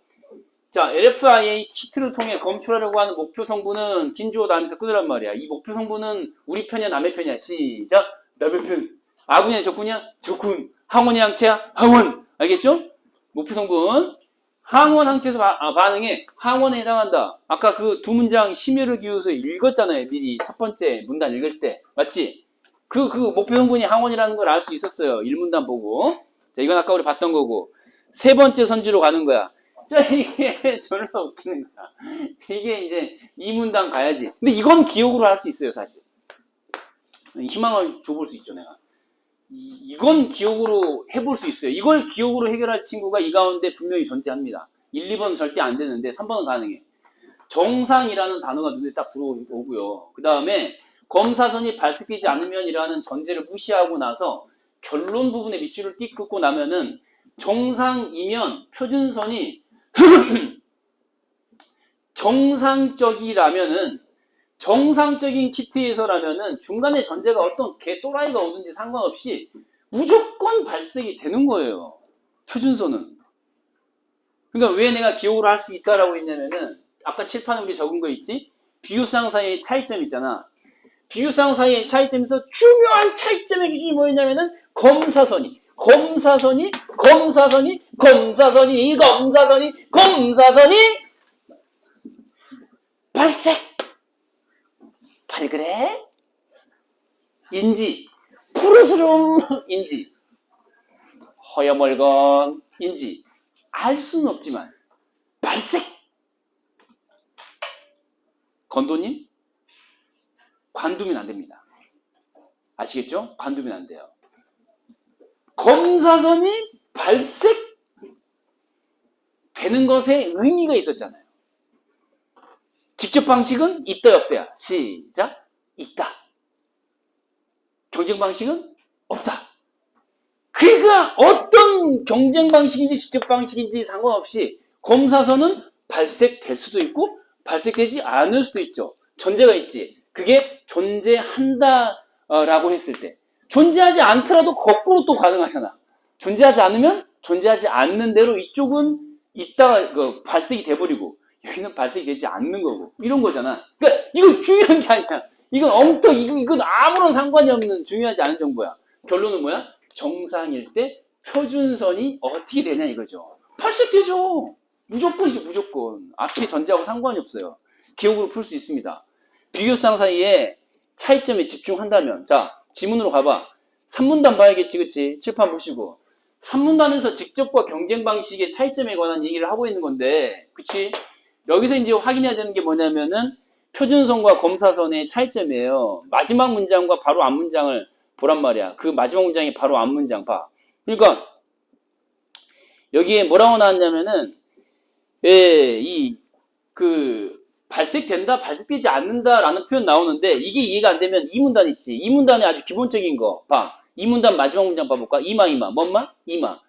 자, LFIA 키트를 통해 검출하려고 하는 목표 성분은 긴 주어 다음에서 끊으란 말이야. 이 목표 성분은 우리 편이야? 남의 편이야? 시작! 남의 편. 아군이야? 적군이야? 적군. 항원이야? 항체야? 항원. 알겠죠? 목표 성분. 항원 항체에서 반응에 항원에 해당한다. 아까 그 두 문장 심혈을 기울여서 읽었잖아요. 미리 첫 번째 문단 읽을 때. 맞지? 그 목표 성분이 항원이라는 걸 알 수 있었어요. 1문단 보고. 자, 이건 아까 우리 봤던 거고. 세 번째 선지로 가는 거야. 자, 이게 졸라 웃기는 거야. 이게 이제 2문단 가야지. 근데 이건 기억으로 할 수 있어요, 사실. 희망을 줘볼 수 있죠, 내가. 이건 기억으로 해볼 수 있어요. 이걸 기억으로 해결할 친구가 이 가운데 분명히 존재합니다. 1, 2번은 절대 안 되는데 3번은 가능해. 정상이라는 단어가 눈에 딱 들어오고요. 그 다음에 검사선이 발색되지 않으면이라는 전제를 무시하고 나서 결론 부분에 밑줄을 띡 긋고 나면은 정상이면 표준선이 정상적이라면은 정상적인 키트에서라면은 중간에 전제가 어떤 개 또라이가 오든지 상관없이 무조건 발색이 되는 거예요. 표준선은. 그러니까 왜 내가 기억으로 할 수 있다라고 했냐면은 아까 칠판에 우리 적은 거 있지? 비유상 사이의 차이점 있잖아. 비유상 사이의 차이점에서 중요한 차이점의 기준이 뭐였냐면은 검사선이 발색. 발그레 인지 푸르스름 인지 허여멀건인지 알 수는 없지만 발색. 건도님 관두면 안 됩니다. 아시겠죠? 관두면 안 돼요. 검사선이 발색 되는 것에 의미가 있었잖아요. 직접 방식은 있다 없다야. 시작. 있다. 경쟁 방식은 없다. 그러니까 어떤 경쟁 방식인지 직접 방식인지 상관없이 검사선은 발색될 수도 있고 발색되지 않을 수도 있죠. 전제가 있지. 그게 존재한다라고 했을 때. 존재하지 않더라도 거꾸로 또 가능하잖아. 존재하지 않으면 존재하지 않는 대로 이쪽은 있다가 발색이 돼버리고 여기는 발색이 되지 않는 거고 이런 거잖아. 그러니까 이건 중요한 게 아니야. 이건 이건 아무런 상관이 없는 중요하지 않은 정보야. 결론은 뭐야? 정상일 때 표준선이 어떻게 되냐 이거죠. 발색되죠. 무조건이죠, 무조건. 앞에 전제하고 상관이 없어요. 기억으로 풀 수 있습니다. 비교상 사이에 차이점에 집중한다면, 자, 지문으로 가봐. 3문단 봐야겠지, 그치? 칠판 보시고. 3문단에서 직접과 경쟁 방식의 차이점에 관한 얘기를 하고 있는 건데, 그치? 여기서 이제 확인해야 되는 게 뭐냐면은, 표준선과 검사선의 차이점이에요. 마지막 문장과 바로 앞 문장을 보란 말이야. 그 마지막 문장이 바로 앞 문장 봐. 그러니까, 여기에 뭐라고 나왔냐면은, 발색된다, 발색되지 않는다라는 표현 나오는데, 이게 이해가 안 되면 이 문단 있지. 이 문단의 아주 기본적인 거 봐. 이 문단 마지막 문장 봐볼까? 이마. 뭔 말? 이마.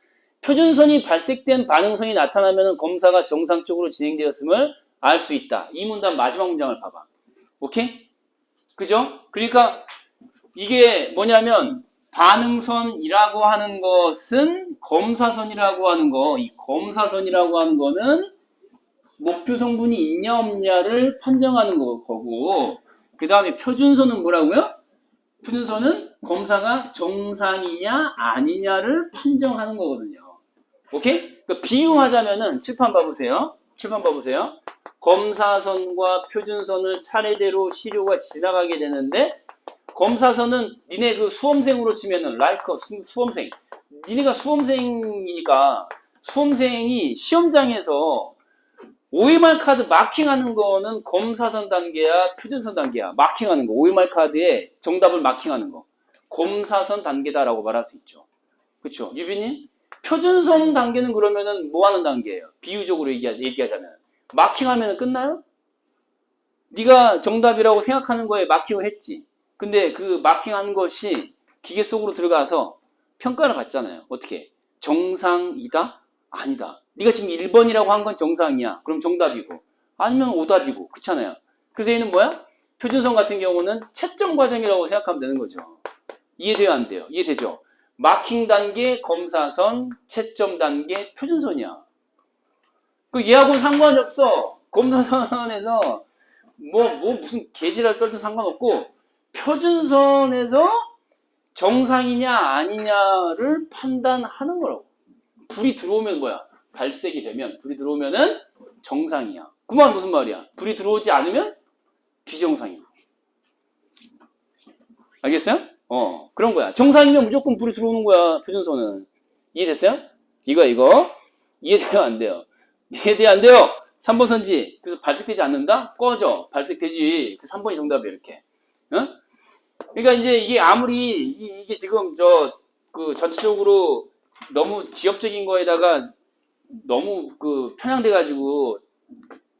표준선이 발색된 반응선이 나타나면 검사가 정상적으로 진행되었음을 알 수 있다. 이 문단 마지막 문장을 봐봐. 오케이? 그죠? 그러니까 이게 뭐냐면 반응선이라고 하는 것은 검사선이라고 하는 거, 이 검사선이라고 하는 거는 목표 성분이 있냐 없냐를 판정하는 거고, 그 다음에 표준선은 뭐라고요? 표준선은 검사가 정상이냐 아니냐를 판정하는 거거든요. 오케이? 그러니까 비유하자면은 칠판 봐보세요. 검사선과 표준선을 차례대로 시료가 지나가게 되는데, 검사선은 니네 그 수험생으로 치면은 수험생. 니네가 수험생이니까 수험생이 시험장에서 OMR 카드 마킹하는 거는 검사선 단계야, 표준선 단계야. 마킹하는 거. OMR 카드에 정답을 마킹하는 거. 검사선 단계다라고 말할 수 있죠. 그쵸? 유빈님? 표준선 단계는 그러면은 뭐 하는 단계예요? 비유적으로 얘기하자면. 마킹하면 끝나요? 네가 정답이라고 생각하는 거에 마킹을 했지. 근데 그 마킹한 것이 기계 속으로 들어가서 평가를 받잖아요. 어떻게? 정상이다? 아니다. 네가 지금 1번이라고 한 건 정상이야. 그럼 정답이고. 아니면 오답이고. 그렇잖아요. 그래서 얘는 뭐야? 표준선 같은 경우는 채점 과정이라고 생각하면 되는 거죠. 이해돼요? 안 돼요? 이해되죠? 마킹 단계, 검사선, 채점 단계, 표준선이야. 그 얘하고는 상관이 없어. 검사선에서 무슨 개지랄 떨든 상관없고, 표준선에서 정상이냐 아니냐를 판단하는 거라고. 불이 들어오면 뭐야? 발색이 되면, 불이 들어오면은 정상이야. 그 말 무슨 말이야? 불이 들어오지 않으면 비정상이야. 알겠어요? 그런 거야. 정상이면 무조건 불이 들어오는 거야, 표준선은. 이해됐어요? 이거. 이해돼요? 안 돼요? 이해돼요? 안 돼요? 3번 선지. 그래서 발색되지 않는다? 꺼져. 발색되지. 3번이 정답이에요, 이렇게. 응? 그러니까 이제 이게 아무리, 이게 지금 전체적으로 너무 지엽적인 거에다가 너무 편향돼가지고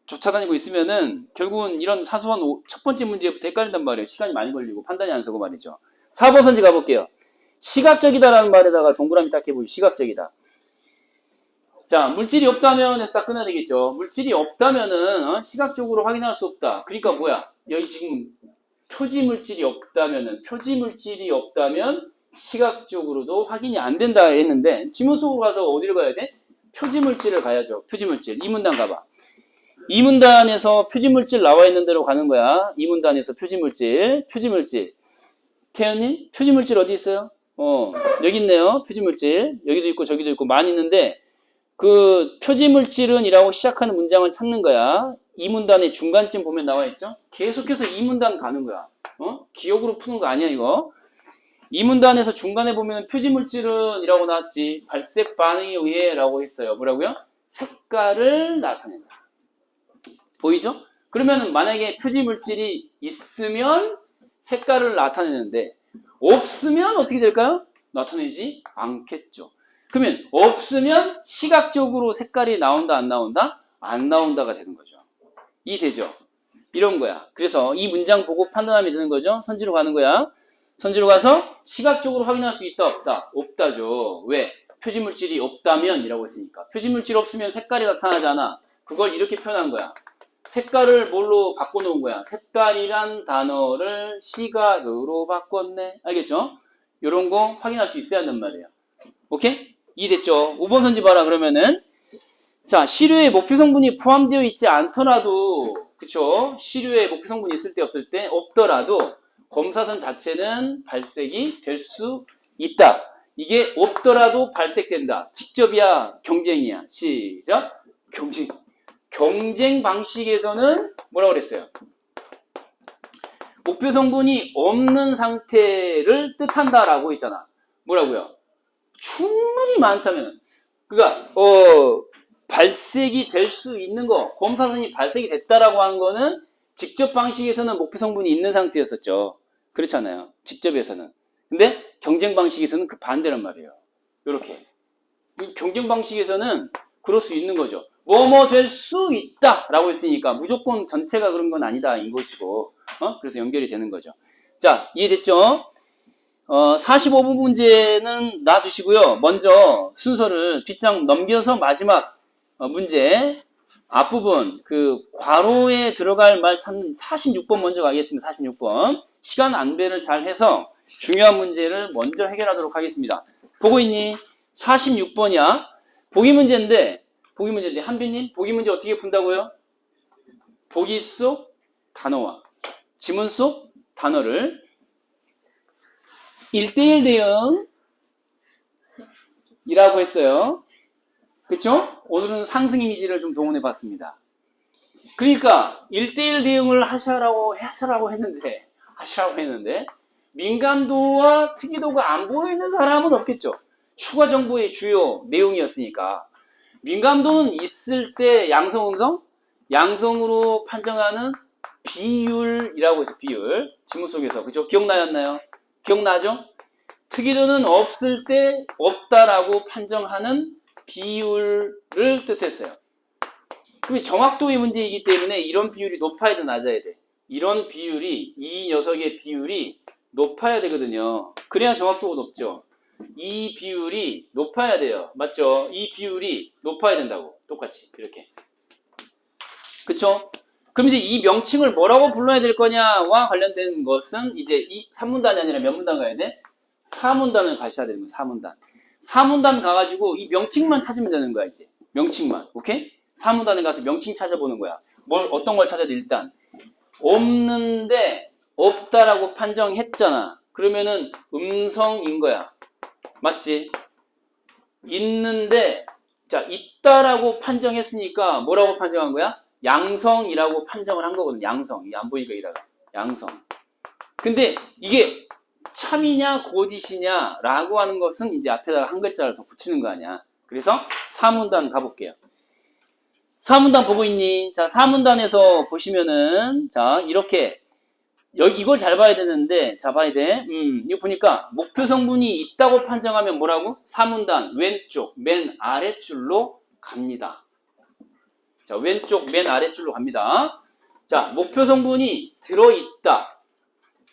쫓아다니고 있으면은 결국은 이런 사소한 첫 번째 문제부터 헷갈린단 말이에요. 시간이 많이 걸리고 판단이 안 서고 말이죠. 4번 선지 가볼게요. 시각적이다라는 말에다가 동그라미 딱 해보시죠. 시각적이다. 자, 물질이 없다면 해서 딱 끝내야 되겠죠. 물질이 없다면은 시각적으로 확인할 수 없다. 그러니까 뭐야? 여기 지금 표지물질이 없다면 시각적으로도 확인이 안 된다 했는데, 지문 속으로 가서 어디를 가야 돼? 표지물질을 가야죠. 표지물질. 이 문단 가봐. 이 문단에서 표지물질 나와 있는 대로 가는 거야. 이 문단에서 표지물질. 태연님, 표지물질 어디 있어요? 여기 있네요. 표지물질. 여기도 있고 저기도 있고 많이 있는데, 그 표지물질은 이라고 시작하는 문장을 찾는 거야. 이 문단의 중간쯤 보면 나와 있죠? 계속해서 이 문단 가는 거야. 기억으로 푸는 거 아니야, 이거. 이 문단에서 중간에 보면 표지물질은 이라고 나왔지. 발색 반응에 의해 라고 했어요. 뭐라고요? 색깔을 나타낸다. 보이죠? 그러면 만약에 표지물질이 있으면 색깔을 나타내는데 없으면 어떻게 될까요? 나타내지 않겠죠. 그러면 없으면 시각적으로 색깔이 나온다 안 나온다? 안 나온다가 되는 거죠. 이해되죠? 이런 거야. 그래서 이 문장 보고 판단하면 되는 거죠. 선지로 가는 거야. 선지로 가서 시각적으로 확인할 수 있다 없다? 없다죠. 왜? 표지물질이 없다면 이라고 했으니까. 표지물질 없으면 색깔이 나타나잖아. 그걸 이렇게 표현한 거야. 색깔을 뭘로 바꿔놓은 거야? 색깔이란 단어를 시각으로 바꿨네. 알겠죠? 이런 거 확인할 수 있어야 한단 말이에요. 오케이? 이해됐죠? 5번 선지 봐라 그러면은 자, 시류에 목표 성분이 포함되어 있지 않더라도 그쵸? 시류에 목표 성분이 있을 때 없을 때 없더라도 검사선 자체는 발색이 될 수 있다. 이게 없더라도 발색된다. 직접이야? 경쟁이야? 시작! 경쟁. 경쟁 방식에서는 뭐라고 그랬어요? 목표 성분이 없는 상태를 뜻한다라고 했잖아. 뭐라고요? 충분히 많다면 그러니까 발색이 될 수 있는 거 검사선이 발색이 됐다라고 하는 거는 직접 방식에서는 목표 성분이 있는 상태였었죠. 그렇잖아요. 직접에서는. 근데 경쟁 방식에서는 그 반대란 말이에요. 요렇게. 경쟁 방식에서는 그럴 수 있는 거죠. 뭐뭐 될 수 있다 라고 했으니까 무조건 전체가 그런 건 아니다 인 것이고 그래서 연결이 되는 거죠. 자, 이해됐죠? 45분 문제는 놔두시고요. 먼저 순서를 뒷장 넘겨서 마지막 문제 앞부분 그 괄호에 들어갈 말 찾는 46번 먼저 가겠습니다. 46번 시간 안배를 잘 해서 중요한 문제를 먼저 해결하도록 하겠습니다. 보고 있니? 46번이야. 보기 문제인데 한빈님 보기 문제 어떻게 푼다고요? 보기 속 단어와 지문 속 단어를 1대1 대응이라고 했어요. 그쵸? 오늘은 상승 이미지를 좀 동원해 봤습니다. 그러니까 1대1 대응을 하시라고 했는데 민감도와 특이도가 안 보이는 사람은 없겠죠. 추가 정보의 주요 내용이었으니까. 민감도는 있을 때 양성, 음성? 양성으로 판정하는 비율이라고 해서 비율. 지문 속에서. 그죠? 기억나였나요? 기억나죠? 특이도는 없을 때 없다라고 판정하는 비율을 뜻했어요. 그럼 정확도의 문제이기 때문에 이런 비율이 높아야 돼, 낮아야 돼? 이런 비율이, 이 녀석의 비율이 높아야 되거든요. 그래야 정확도가 높죠. 이 비율이 높아야 돼요. 맞죠? 이 비율이 높아야 된다고. 똑같이. 이렇게. 그쵸? 그럼 이제 이 명칭을 뭐라고 불러야 될 거냐와 관련된 것은 이제 이 3문단이 아니라 몇 문단 가야 돼? 4문단을 가셔야 되는 거야. 4문단. 4문단 가가지고 이 명칭만 찾으면 되는 거야, 이제. 명칭만. 오케이? 4문단에 가서 명칭 찾아보는 거야. 어떤 걸 찾아야 돼, 일단. 없는데, 없다라고 판정했잖아. 그러면은 음성인 거야. 맞지? 있는데, 자, 있다라고 판정했으니까 뭐라고 판정한 거야? 양성이라고 판정을 한 거거든. 양성. 이게 안 보이니까 이라가. 양성. 근데 이게 참이냐 고짓이냐 라고 하는 것은 이제 앞에다가 한 글자를 더 붙이는 거 아니야. 그래서 4문단 가볼게요. 4문단 보고 있니? 자, 4문단에서 보시면은 자, 이렇게 여기 이걸 잘 봐야 되는데 자, 봐야 돼. 이거 보니까 목표 성분이 있다고 판정하면 뭐라고? 4문단 왼쪽 맨 아랫줄로 갑니다. 자, 왼쪽 맨 아랫줄로 갑니다. 자, 목표 성분이 들어있다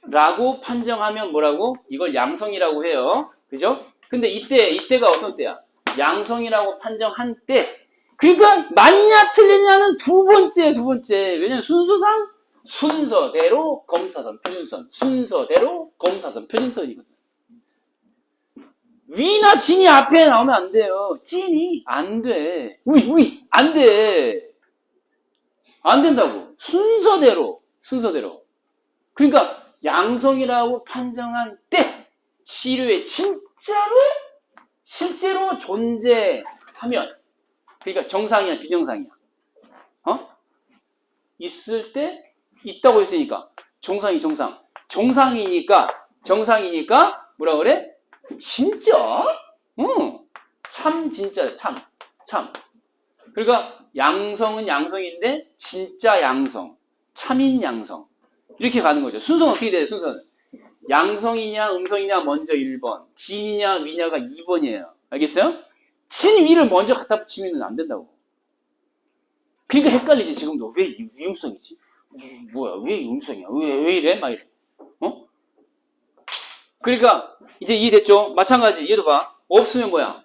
라고 판정하면 뭐라고? 이걸 양성이라고 해요. 그죠? 근데 이때가 어떤 때야? 양성이라고 판정한 때. 그러니까 맞냐 틀리냐는 두 번째. 왜냐면 순서상 순서대로 검사선 표준선. 순서대로 검사선 표준선이거든. 위나 진이 앞에 나오면 안 돼요. 진이 안 돼. 위 안 돼. 안 된다고. 순서대로. 그러니까 양성이라고 판정한 때 시류에 실제로 존재하면 그러니까 정상이야 비정상이야? 있을 때 있다고 했으니까 정상이니까 뭐라 그래? 진짜? 응. 참 진짜 참. 그러니까 양성은 양성인데 진짜 양성, 참인 양성 이렇게 가는 거죠. 순서는 어떻게 돼요? 순서는 양성이냐 음성이냐 먼저 1번, 진이냐 위냐가 2번이에요. 알겠어요? 진 위를 먼저 갖다 붙이면 안 된다고. 그러니까 헷갈리지. 지금도 왜 위음성이지? 뭐야? 왜 음성이야? 왜 이래? 막 이래. 어? 그러니까 이제 이해됐죠? 마찬가지. 얘도 봐. 없으면 뭐야?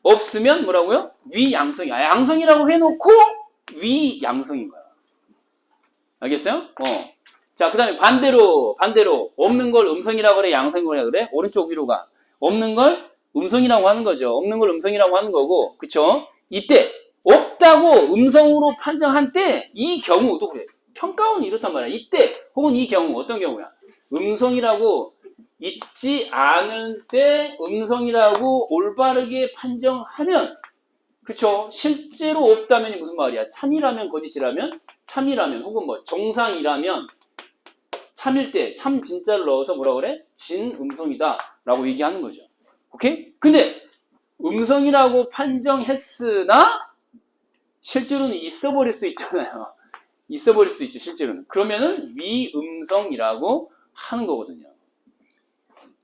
없으면 뭐라고요? 위양성이야. 양성이라고 해놓고 위양성인 거야. 알겠어요? 자, 그 다음에 반대로 없는 걸 음성이라고 그래, 양성이라고 그래? 오른쪽 위로 가. 없는 걸 음성이라고 하는 거죠. 없는 걸 음성이라고 하는 거고, 그쵸? 이때 없다고 음성으로 판정한 때 이 경우도 그래. 평가원이 이렇단 말이야. 이때 혹은 이 경우 어떤 경우야? 음성이라고 있지 않을 때 음성이라고 올바르게 판정하면, 그쵸? 실제로 없다면이 무슨 말이야? 참이라면 거짓이라면, 참이라면 혹은 뭐 정상이라면 참일 때 참 진짜를 넣어서 뭐라 그래? 진 음성이다 라고 얘기하는 거죠. 오케이? 근데 음성이라고 판정했으나 실제로는 있어버릴 수도 있잖아요. 있어버릴 수도 있죠, 실제로는. 그러면은 위음성이라고 하는 거거든요.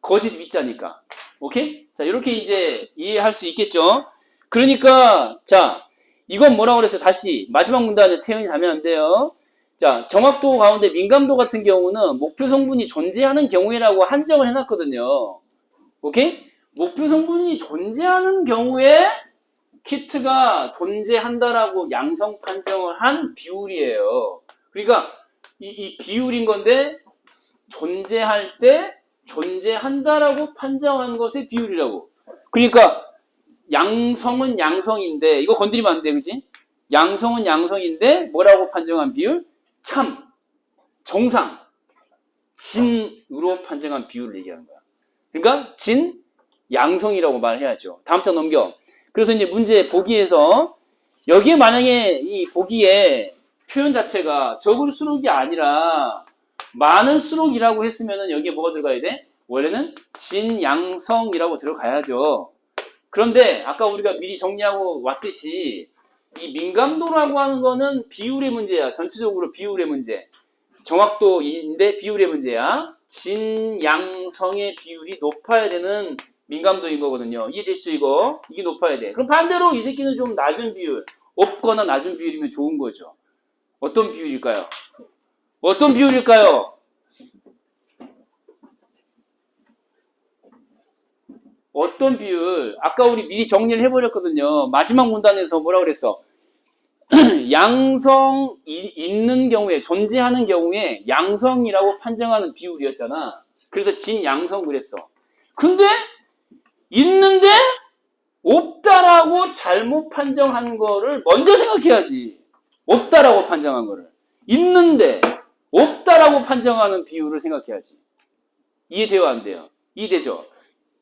거짓 위자니까. 오케이? 자, 이렇게 이제 이해할 수 있겠죠? 그러니까, 자, 이건 뭐라고 그랬어요? 다시, 마지막 문단에 태연이 자면 안 돼요. 자, 정확도 가운데 민감도 같은 경우는 목표 성분이 존재하는 경우에라고 한정을 해놨거든요. 오케이? 목표 성분이 존재하는 경우에 키트가 존재한다라고 양성 판정을 한 비율이에요. 그러니까 이 비율인 건데 존재할 때 존재한다라고 판정한 것의 비율이라고. 그러니까 양성은 양성인데 이거 건드리면 안 돼, 그지? 양성은 양성인데 뭐라고 판정한 비율? 참, 정상, 진으로 판정한 비율을 얘기하는 거야. 그러니까 진, 양성이라고 말해야죠. 다음 장 넘겨. 그래서 이제 문제 보기에서 여기에 만약에 이 보기에 표현 자체가 적을수록이 아니라 많을수록이라고 했으면은 여기에 뭐가 들어가야 돼? 원래는 진양성이라고 들어가야죠. 그런데 아까 우리가 미리 정리하고 왔듯이 이 민감도라고 하는 거는 비율의 문제야. 전체적으로 비율의 문제. 정확도인데 비율의 문제야. 진양성의 비율이 높아야 되는 민감도인 거거든요. 이해되시죠, 이거? 이게 높아야 돼. 그럼 반대로 이 새끼는 좀 낮은 비율, 없거나 낮은 비율이면 좋은 거죠. 어떤 비율일까요? 어떤 비율일까요? 어떤 비율? 아까 우리 미리 정리를 해버렸거든요. 마지막 문단에서 뭐라 그랬어? 양성 있는 경우에, 존재하는 경우에 양성이라고 판정하는 비율이었잖아. 그래서 진양성 그랬어. 근데 있는데 없다라고 잘못 판정한 거를 먼저 생각해야지. 없다라고 판정한 거를. 있는데 없다라고 판정하는 비율을 생각해야지. 이해돼요, 안 돼요? 이해되죠?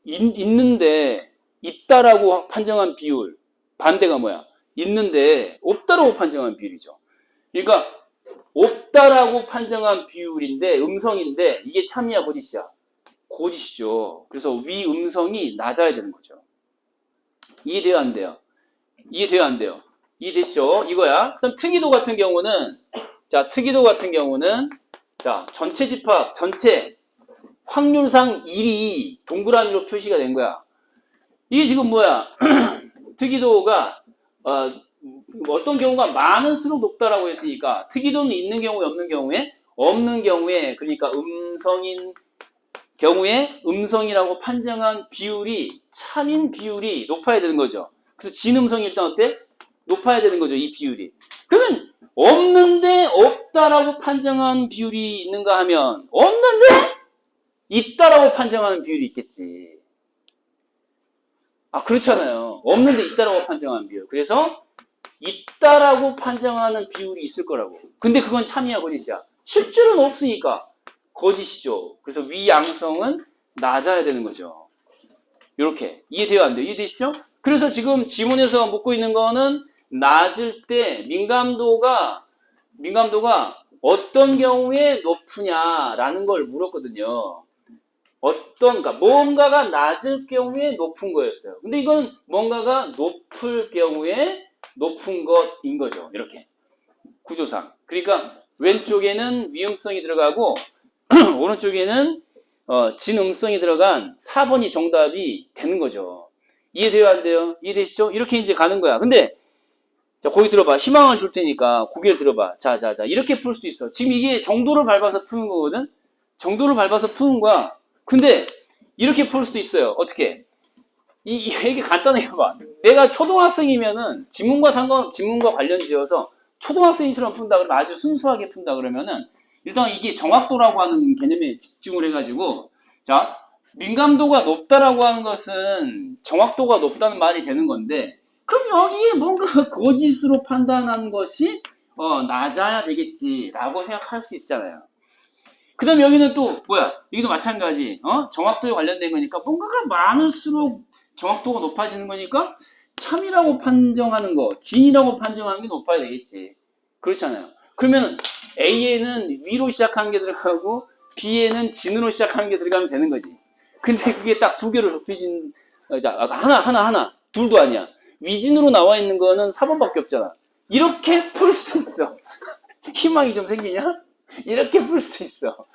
있는데 있다라고 판정한 비율. 반대가 뭐야? 있는데 없다라고 판정한 비율이죠. 그러니까 없다라고 판정한 비율인데 음성인데 이게 참이야 거짓이야? 거짓이죠. 그래서 위 음성이 낮아야 되는 거죠. 이해돼요, 안 돼요? 이해돼요, 안 돼요? 이해되시죠? 이거야. 그럼 특이도 같은 경우는, 자, 특이도 같은 경우는, 자, 전체 집합, 전체 확률상 1이 동그라미로 표시가 된 거야. 이게 지금 뭐야? 특이도가, 어떤 경우가 많을수록 높다라고 했으니까, 특이도는 있는 경우에 없는 경우에, 없는 경우에, 그러니까 음성인 경우에 음성이라고 판정한 비율이 참인 비율이 높아야 되는 거죠. 그래서 진음성이 일단 어때? 높아야 되는 거죠. 이 비율이. 그러면 없는데 없다라고 판정한 비율이 있는가 하면 없는데 있다라고 판정하는 비율이 있겠지. 아, 그렇잖아요. 없는데 있다라고 판정하는 비율. 그래서 있다라고 판정하는 비율이 있을 거라고. 근데 그건 참이야 거짓이야? 실제로는 없으니까 거짓이죠. 그래서 위양성은 낮아야 되는 거죠. 이렇게 이해돼요, 안 돼요? 이해되시죠? 그래서 지금 지문에서 묻고 있는 거는 낮을 때 민감도가 어떤 경우에 높으냐라는 걸 물었거든요. 그러니까 뭔가가 낮을 경우에 높은 거였어요. 근데 이건 뭔가가 높을 경우에 높은 것인 거죠. 이렇게 구조상. 그러니까 왼쪽에는 위음성이 들어가고 오른쪽에는 진음성이 들어간 4번이 정답이 되는 거죠. 이해돼요, 안 돼요? 이해되시죠? 이렇게 이제 가는 거야. 근데 자, 거기 들어봐. 희망을 줄 테니까 고개를 들어봐. 자, 이렇게 풀 수도 있어. 지금 이게 정도를 밟아서 푸는 거거든? 정도를 밟아서 푸는 거야. 근데 이렇게 풀 수도 있어요. 어떻게? 이게 간단하게 봐. 내가 초등학생이면은 지문과 관련 지어서 초등학생처럼 푼다 그러면 아주 순수하게 푼다 그러면은 일단 이게 정확도라고 하는 개념에 집중을 해가지고 자, 민감도가 높다라고 하는 것은 정확도가 높다는 말이 되는 건데 그럼 여기에 뭔가 거짓으로 판단한 것이 낮아야 되겠지라고 생각할 수 있잖아요. 그 다음 여기는 또 뭐야? 여기도 마찬가지. 정확도에 관련된 거니까 뭔가가 많을수록 정확도가 높아지는 거니까 참이라고 판정하는 거, 진이라고 판정하는 게 높아야 되겠지. 그렇잖아요. 그러면 A에는 위로 시작하는 게 들어가고 B에는 진으로 시작하는 게 들어가면 되는 거지. 근데 그게 딱 두 개로 좁혀진 하나 둘도 아니야. 위진으로 나와 있는 거는 4번밖에 없잖아. 이렇게 풀 수 있어. 희망이 좀 생기냐? 이렇게 풀 수 있어.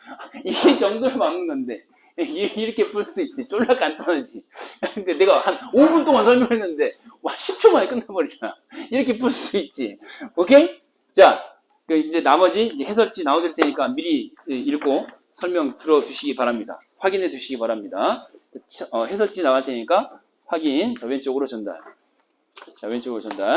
이게 정도를 막는 건데 이렇게 풀 수 있지. 쫄라 간단하지. 근데 내가 한 5분 동안 설명했는데 와 10초 만에 끝나버리잖아. 이렇게 풀 수 있지. 오케이? 자, 이제 나머지 이제 해설지 나와줄 테니까 미리 읽고 설명 들어두시기 바랍니다. 확인해 두시기 바랍니다. 해설지 나갈 테니까 확인. 자, 왼쪽으로 전달.